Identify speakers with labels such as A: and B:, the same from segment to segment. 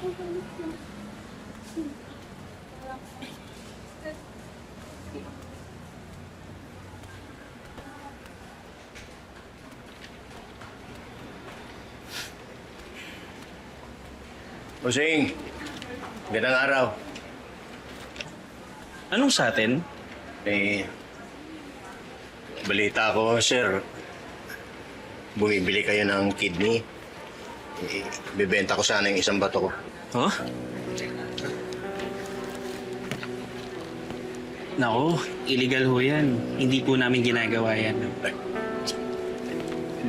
A: Bossing, magandang araw.
B: Anong sa atin?
A: Balita ko, sir. Bumibili kayo ng kidney. Bibenta ko sana yung isang bato ko.
B: Huh? Nako, illegal ho yan. Hindi po namin ginagawa yan.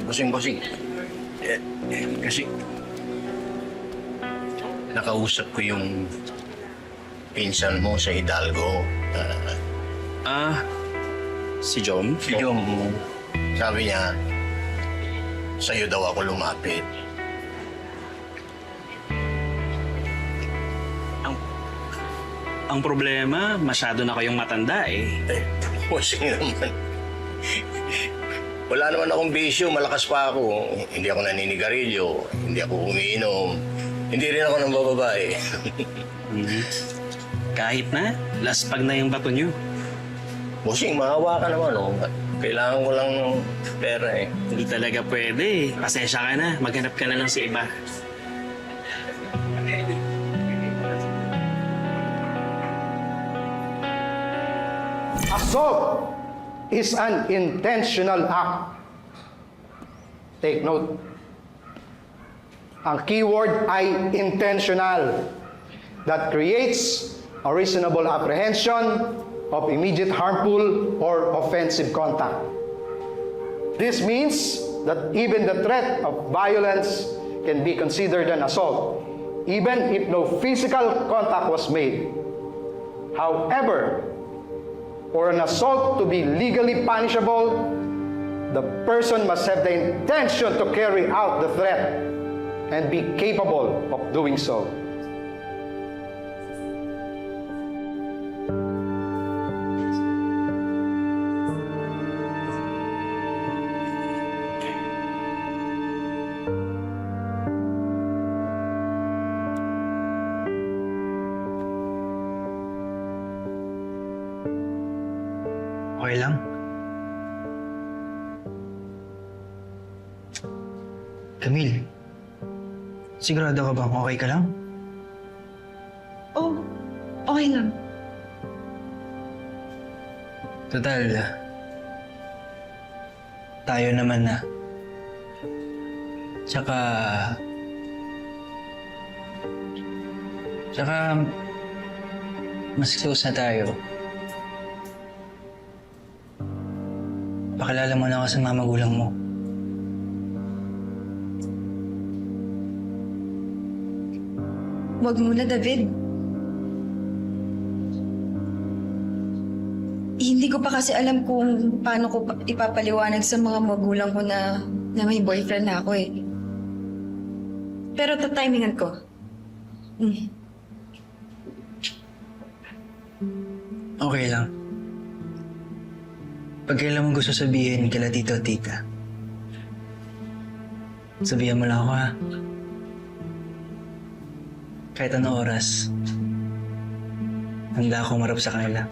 A: Bossing. Kasi nakausap ko yung pinsan mo sa Hidalgo.
B: Si Jom?
A: Yung sabi niya, sa'yo daw ako lumapit.
B: Ang problema, masyado na kayong matanda eh.
A: Bossing naman. Wala naman akong bisyo, malakas pa ako. Hindi ako naninigarilyo, hindi ako umiinom, hindi rin ako ng bababae.
B: Kahit na, laspag na yung bato nyo.
A: Bossing, maawa ka naman, oh. Kailangan ko lang ng pera eh.
B: Hindi talaga pwede eh. Pasensya ka na, maghanap ka na lang sa iba.
C: Assault is an intentional act. Take note. Ang keyword ay intentional. That creates a reasonable apprehension of immediate harmful or offensive contact. This means that even the threat of violence can be considered an assault, even if no physical contact was made. However, for an assault to be legally punishable, the person must have the intention to carry out the threat and be capable of doing so.
D: Okay lang? Camille, sigurado ka bang okay ka lang?
E: Oh, okay lang.
D: Total, tayo naman na. Tsaka mas close na tayo. Pakilala mo na ako sa mga magulang mo.
E: Huwag muna, David. Hindi ko pa kasi alam kung paano ko ipapaliwanag sa mga magulang ko na may boyfriend na ako eh. Pero tatimingan ko.
D: Okay lang. Pag kailan mo gusto sabihin kila tito at tita, sabihan mo lang ako ha. Kahit anong oras, handa akong marap sa kanila.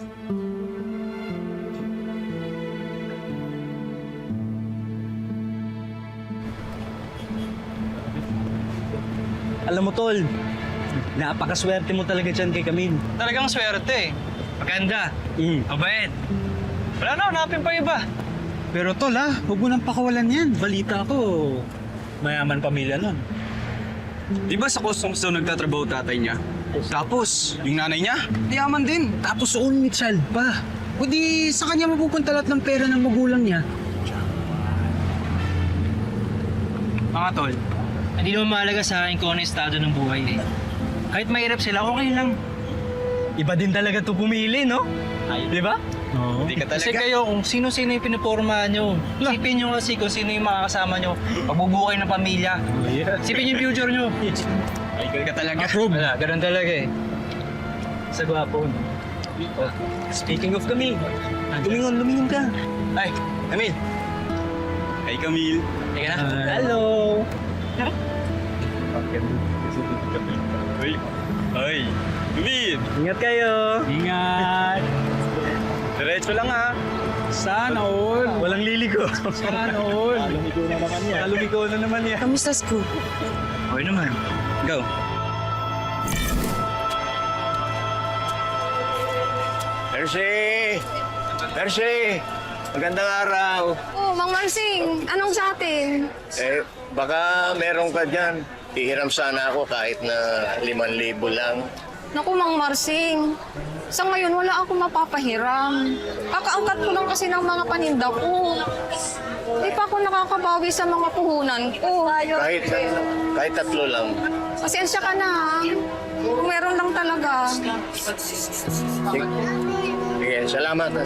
B: Alam mo, Tol, napakaswerte mo talaga dyan kay Camille.
F: Talagang swerte eh. Maganda. Mabait. Wala na, hanapin pa iba.
B: Pero Tol huwag mo nang pakawalan yan. Balita ko, mayaman pamilya nun.
F: Di ba sa customs daw nagtatrabaho tatay niya? Tapos, yung nanay niya, yaman din.
D: Tapos only child pa. O di sa kanya mapupunta lahat ng pera ng magulang niya.
F: Mga tol, hindi naman mahalaga sa akin kung ano yung estado ng buhay eh. Kahit mahirap sila, okay lang.
B: Iba din talaga to pumili, no? Di ba?
D: Oo.
F: Hindi ka talaga. Kasi kayo, kung sino-sino yung pinupormahan nyo, isipin nyo kasi kung sino yung makakasama nyo, pagbubuhay ng pamilya. Isipin nyo yung future nyo. Ay, ka talaga. Wala, ganun talaga eh.
B: Sa gwapo. Speaking of Camille, lumingon ka.
F: Ay, Camille. Hey, Camille. Teka na.
B: Hello!
F: Ay, David! Ingat kayo!
B: Ingat!
F: Diretso lang ha!
B: Sana all!
F: Walang liligo!
B: Sana all! Lumigo na naman yan.
F: Lumigo na naman yan.
E: Kamusta school?
F: Okay naman. Go!
A: Percy! Percy! Magandang araw.
G: Oh, Mang Marsing, anong sa atin?
A: Baka meron ka dyan. Hihiram sana ako kahit na 5,000 lang.
G: Naku, Mang Marsing, sa ngayon wala akong mapapahiram. Kakaangkat ko lang kasi ng mga paninda ko. Di pa ako nakakabawi sa mga puhunan ko.
A: Kahit 3 lang.
G: Pasensya ka na, ha? Kung meron lang talaga.
A: Sige, salamat.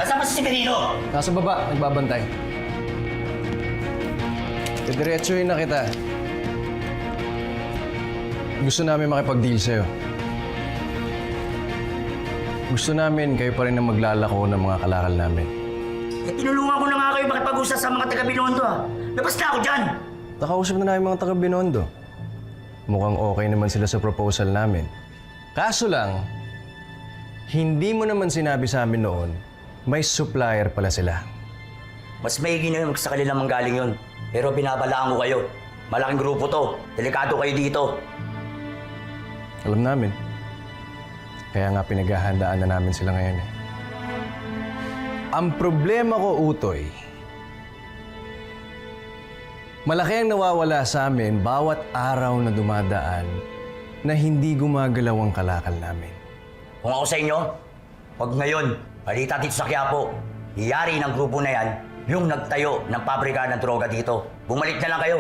H: Nasaan ba si Severino?
I: Nasa baba, nagbabantay. Diretsuhin na kita. Gusto namin makipag-deal sa'yo. Gusto namin kayo pa rin ang maglalako ng mga kalakal namin.
H: Eh, tinulungan ko na nga kayo makipag-usap sa mga taga-Binondo ah. Labas na ako dyan!
I: Nakausap na namin mga taga-Binondo. Mukhang okay naman sila sa proposal namin. Kaso lang, hindi mo naman sinabi sa amin noon, may supplier pala sila.
H: Mas maigi na yun sa kanila manggaling yun. Pero binabalaan ko kayo. Malaking grupo to. Delikado kayo dito.
I: Alam namin. Kaya nga pinaghahandaan na namin sila ngayon eh. Ang problema ko, Utoy, malaki ang nawawala sa amin bawat araw na dumadaan na hindi gumagalaw ang kalakal namin.
H: Kung ako sa inyo, wag ngayon. Balita dito sa Quiapo. Iyari ng grupo na yan yung nagtayo ng pabrika ng droga dito. Bumalik na lang kayo.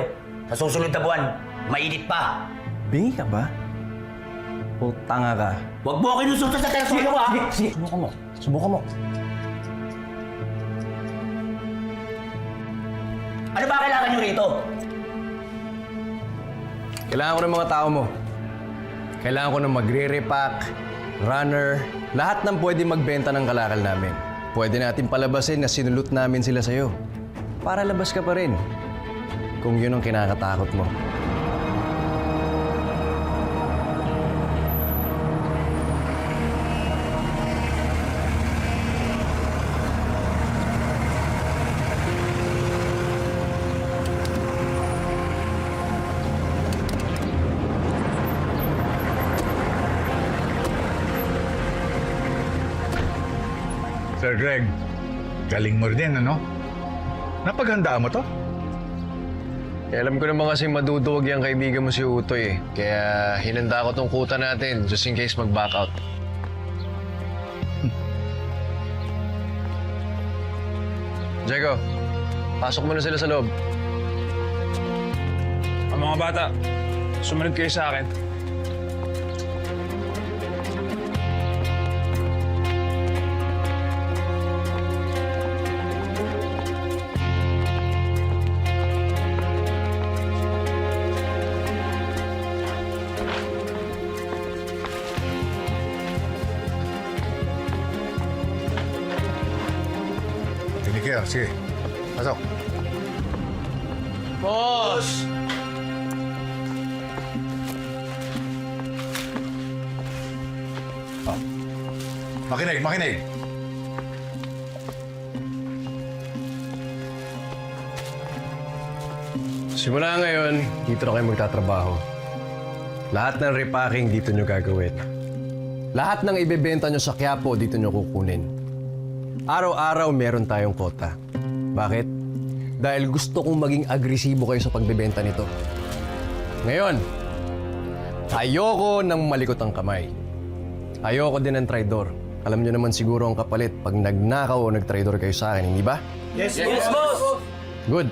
H: Sa susunod na buwan, mainit pa.
I: Bingi ka ba? O tanga ka?
H: Wag mo ako inusulta sa telepono ko, ha?
I: Sige, subukan mo. Subukan mo.
H: Ano ba kailangan nyo rito?
I: Kailangan ko ng mga tao mo. Kailangan ko ng magre-repack, runner, lahat ng pwede magbenta ng kalakal namin. Pwede natin palabasin na sinulot namin sila sa'yo. Para labas ka pa rin. Kung yun ang kinakatakot mo.
J: Sir Greg, galing mo rin, ano? Napaghandaan mo to?
I: Alam ko naman kasi maduduwag yung kaibigan mo si Utoy eh. Kaya hinanda ko tong kuta natin just in case mag-back out. Diego, pasok mo na sila sa loob.
B: Ang mga bata, sumunod kayo sa akin.
J: Tinig kayo, sige. Pasok.
F: Boss!
J: Makinig, makinig.
I: Simula ngayon, dito na kayo magtatrabaho. Lahat ng repacking dito nyo gagawin. Lahat ng ibebenta nyo sa Quiapo, dito nyo kukunin. Araw-araw meron tayong kota. Bakit? Dahil gusto kong maging agresibo kayo sa pagbebenta nito. Ngayon, ayoko ng malikot ang kamay. Ayoko din ng traidor. Alam nyo naman siguro ang kapalit pag nagnakaw o nagtraidor kayo sa akin, hindi ba?
F: Yes, boss!
I: Good.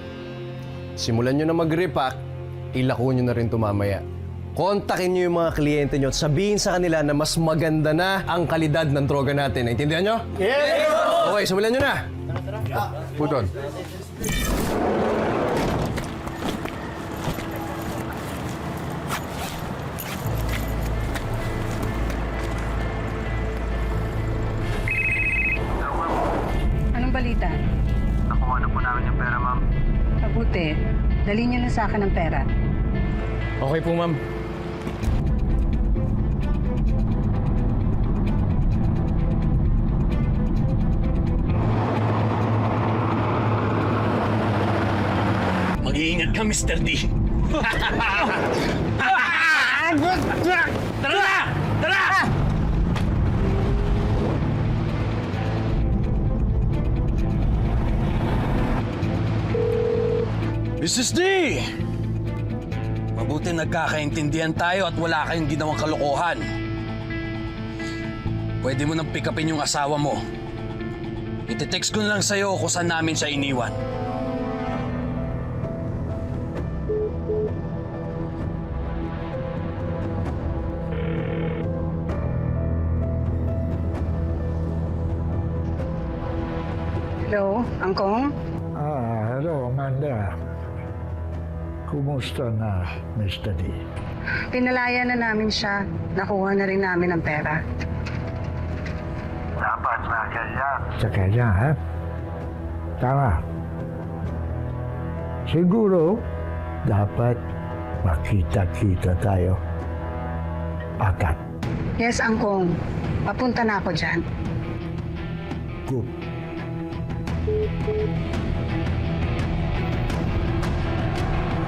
I: Simulan nyo na mag-repack, ilako nyo na rin ito mamaya. Kontakin nyo yung mga kliyente nyo at sabihin sa kanila na mas maganda na ang kalidad ng droga natin. Naintindihan nyo? Yes! Okay, simulan nyo na.
J: Puton.
K: mabuti, dali niyo na sa akin ang pera.
I: Okay po, ma'am.
B: Mag-iingat ka, Mr. D. Tara na! Tara!
L: Mrs. D! Mabuti nagkakaintindihan tayo at wala kayong ginawang kalokohan. Pwede mo nang pick upin yung asawa mo. Iti-text ko na lang sa'yo kung saan namin siya iniwan.
K: Hello, Angkong?
J: Hello, Amanda. Kumusta na, Mr. D?
K: Pinalaya na namin siya. Nakuha na rin namin ang pera.
J: Dapat na ganyan. Sa kanya, ha? Tama. Siguro, dapat makita-kita tayo agad.
K: Yes, Angkong. Papunta na ako dyan.
J: Good.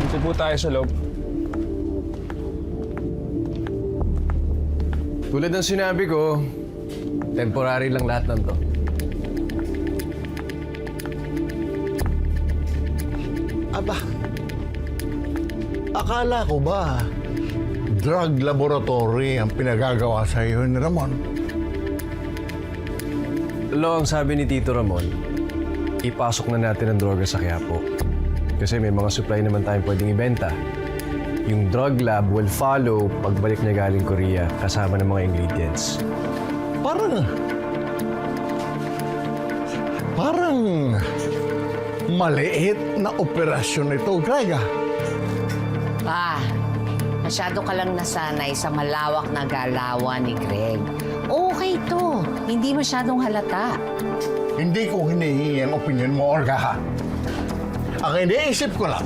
I: Dito po tayo sa loob. Tulad ng sinabi ko, temporary lang lahat ng to.
M: Aba, akala ko ba drug laboratory ang pinagagawa sa iyo ni Ramon?
I: Lo, ang sabi ni Tito Ramon, ipasok na natin ang droga sa Quiapo. Kasi may mga supply naman tayong pwedeng ibenta. Yung drug lab will follow pagbalik niya galing Korea kasama ng mga ingredients.
M: Parang maliit na operasyon ito, Greg.
N: Masyado ka lang nasanay sa malawak na galawan ni Greg. Okay to. Hindi masyadong halata.
M: Hindi ko hinihingi ang opinion mo, Olga. Ang iniisip ko lang,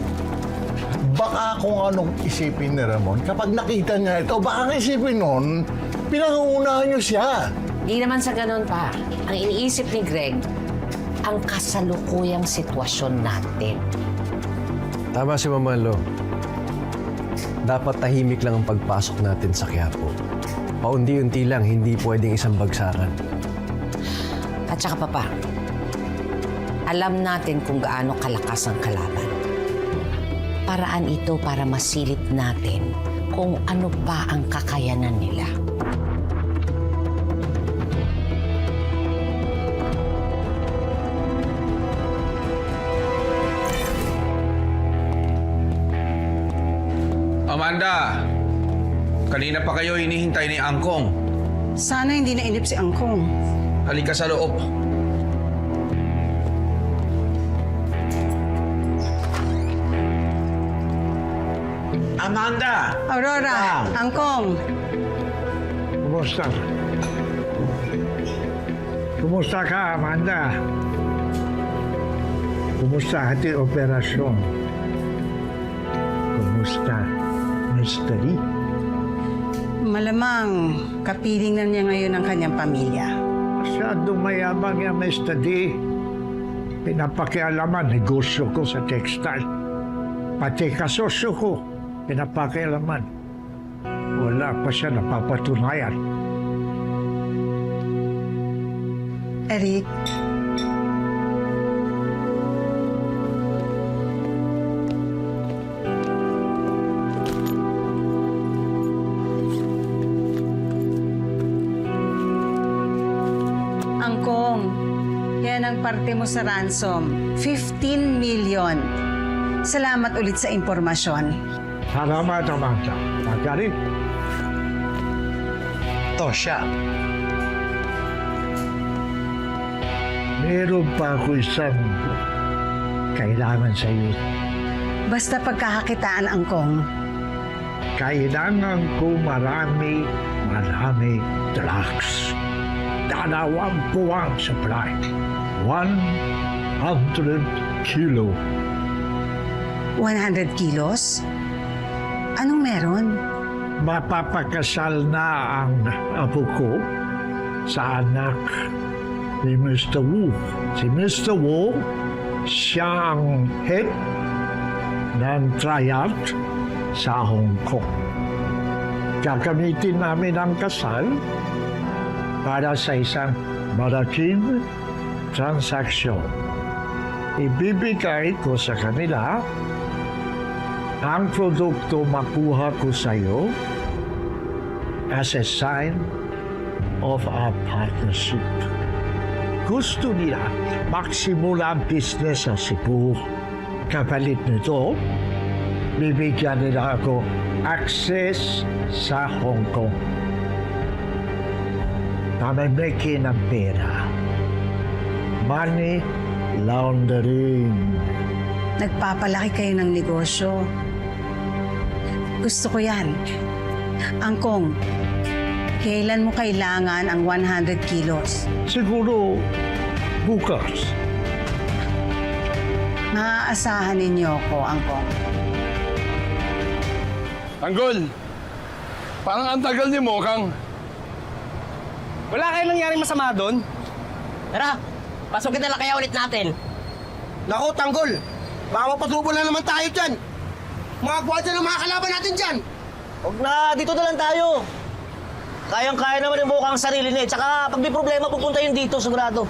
M: baka kung anong isipin ni Ramon, kapag nakita niya ito, baka ang isipin nun, pinangungunahan niyo siya.
N: Di naman sa ganun pa. Ang iniisip ni Greg, ang kasalukuyang sitwasyon natin.
I: Tama si Mama Lo. Dapat tahimik lang ang pagpasok natin sa Quiapo. Paunti-unti lang, hindi pwedeng isang bagsakan.
N: At saka papa, alam natin kung gaano kalakas ang kalaban. Paraan ito para masilip natin kung ano pa ang kakayanan nila.
L: Amanda, kanina pa kayo hinihintay ni Angkong.
K: Sana hindi nainip si Angkong.
L: Halika sa loob. Amanda!
K: Aurora, Angkong.
J: Kumusta? Kumusta ka, Amanda? Kumusta ating operasyon? Kumusta, Mr. Lee?
K: Malamang kapiling na niya ngayon ang kanyang pamilya.
J: Masyadong mayabang yan, Mr. D. Pinapakialaman, negosyo ko sa textile. Pati kasosyo ko, pinapakialaman. Wala pa siya napapatunayan.
K: Eric, Angkong, yan ang parte mo sa ransom. 15 million. Salamat ulit sa impormasyon.
J: Salamat, Amanda. Magaling.
M: Tosya,
J: Meron pa ako isang kailangan sa iyo.
K: Basta pagkakakitaan, Angkong.
J: Kailangan ko marami drugs. 20 supply. 100 kilo.
K: 100 kilos? Anong meron?
J: Mapapakasal na ang apo ko sa anak ni Mr. Wu. Si Mr. Wu, siya ang head ng triad sa Hong Kong. Gagamitin namin ang kasal para sa isang malaking transaksyon. Ibibigay ko sa kanila ang produkto makuha ko sa iyo as a sign of our partnership. Gusto nila magsimula ang business sa Cebu. Kapalit nito, bibigyan nila ako access sa Hong Kong. Mamimiki ng pera. Money laundering.
K: Nagpapalaki kayo ng negosyo. Gusto ko yan. Angkong, kailan mo kailangan ang 100 kilos?
J: Siguro bukas.
K: Maaasahan ninyo ako, Angkong.
L: Tanggol, parang ang tagal ni Mokang.
F: Wala kayong nangyari masama doon?
H: Tara, pasukin na lang kaya ulit natin.
F: Naku, Tanggol! Baka mapatubol na naman tayo dyan! Mga gwadya ng mga kalaban natin dyan!
H: Huwag na, dito na lang tayo. Kayang-kaya naman yung Mokang sarili niya. Tsaka pag may problema, pupunta yun dito, sigurado.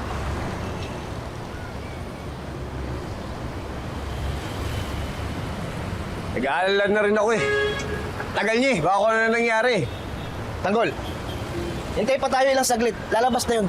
I: Nag-aalala na rin ako eh. Tagal niya eh. Baka kung ano na nangyari.
F: Tanggol, hintay pa tayo ilang saglit. Lalabas na yun.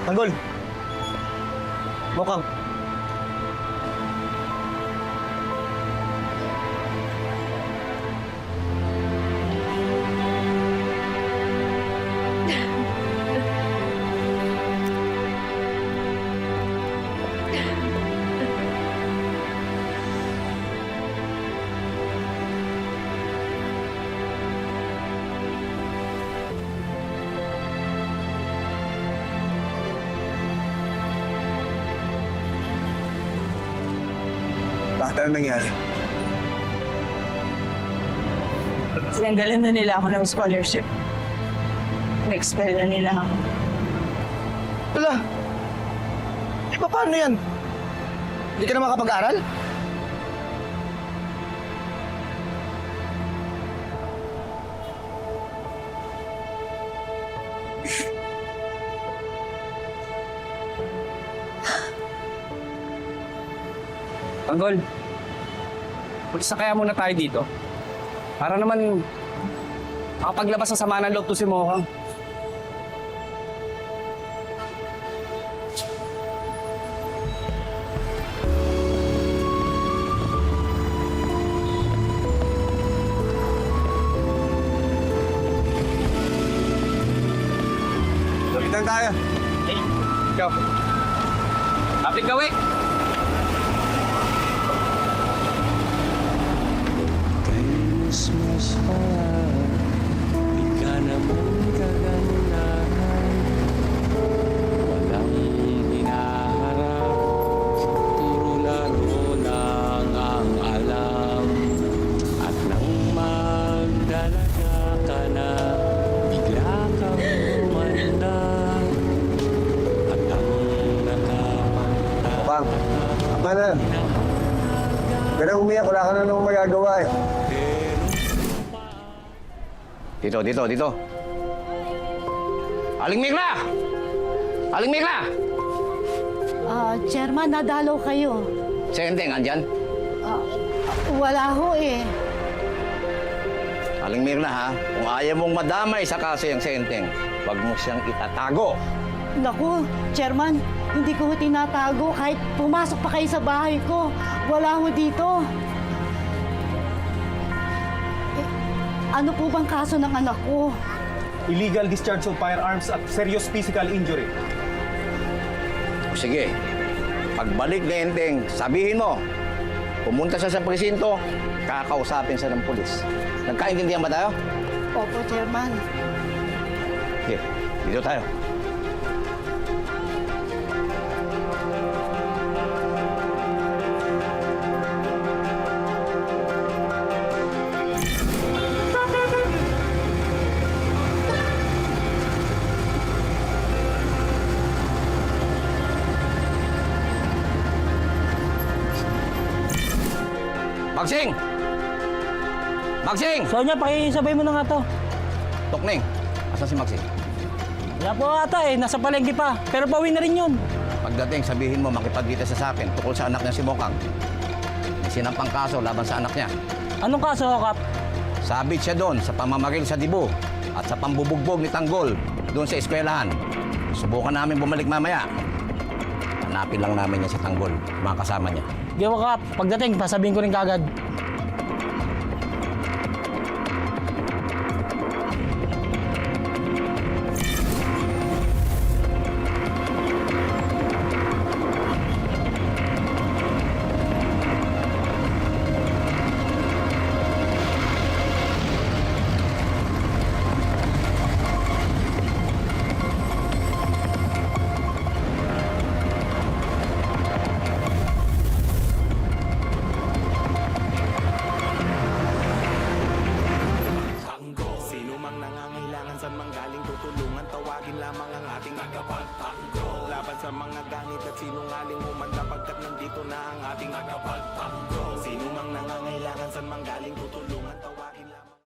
F: Tanggol! Mokang!
I: Bakit ano nangyari?
G: Sinanggalan na nila ako ng scholarship. Na-expel na nila ako.
F: Wala! Eh, paano yan? Hindi ka na makapag-aral?
L: Tanggol, pulis na kaya muna tayo dito. Para naman makapaglabas ng sama ng loob to si Mokang.
I: Lapitan tayo.
L: Ikaw. Kapit gawin!
O: Christmas di ka naman kagandahan. Walang hinaharap, puro laro lang ang alam. At nang magdalaga ka na, bigla kang umanda. At ang nakapagtaka.
I: Mokang, tama na. Pero umiyak, wala ka na nang magagawa eh.
A: Dito. Aling Mirna! Aling Mirna!
N: Chairman, nadalaw kayo.
A: Senteng, andyan?
N: Wala ho eh.
A: Aling Mirna ha, kung ayaw mong madamay sa kaso yung Senteng, wag mo siyang itatago.
K: Naku, Chairman, hindi ko tinatago kahit pumasok pa kayo sa bahay ko. Wala ho dito. Eh, ano po bang kaso ng anak ko?
L: Illegal discharge of firearms at serious physical injury.
P: Sige, pagbalik ni Enteng, sabihin mo, pumunta siya sa presinto, kakausapin siya ng pulis. Nagkaintindihan ba tayo?
K: Opo, Chairman.
P: Sige, dito tayo. Magsing! Magsing!
F: Sonya, pakisabay mo na nga to.
P: Tokneng, asan si Magsing?
F: Wala po ata eh, nasa palengke pa. Pero pauwi na rin yun.
P: Pagdating, sabihin mo makipagkita siya sa akin tungkol sa anak niya si Mokang. May sinampang kaso laban sa anak niya.
F: Anong kaso, Kap?
P: Sabit siya doon sa pamamaril sa dibo at sa pambubugbog ni Tanggol doon sa eskwelahan. Subukan namin bumalik mamaya. Hanapin lang namin niya si Tanggol, mga kasama niya.
F: Gawa, Kap. Pagdating, pasabihin ko rin kagad.
O: Sino mang nangangailangan sa manggaling tutulungan, tawagin lamang ang ating tagapagtanggol. Laban sa mga ganit at sinungaling humanda pagkat nandito na ang ating tagapagtanggol. Sino mang nangangailangan sa manggaling tutulungan.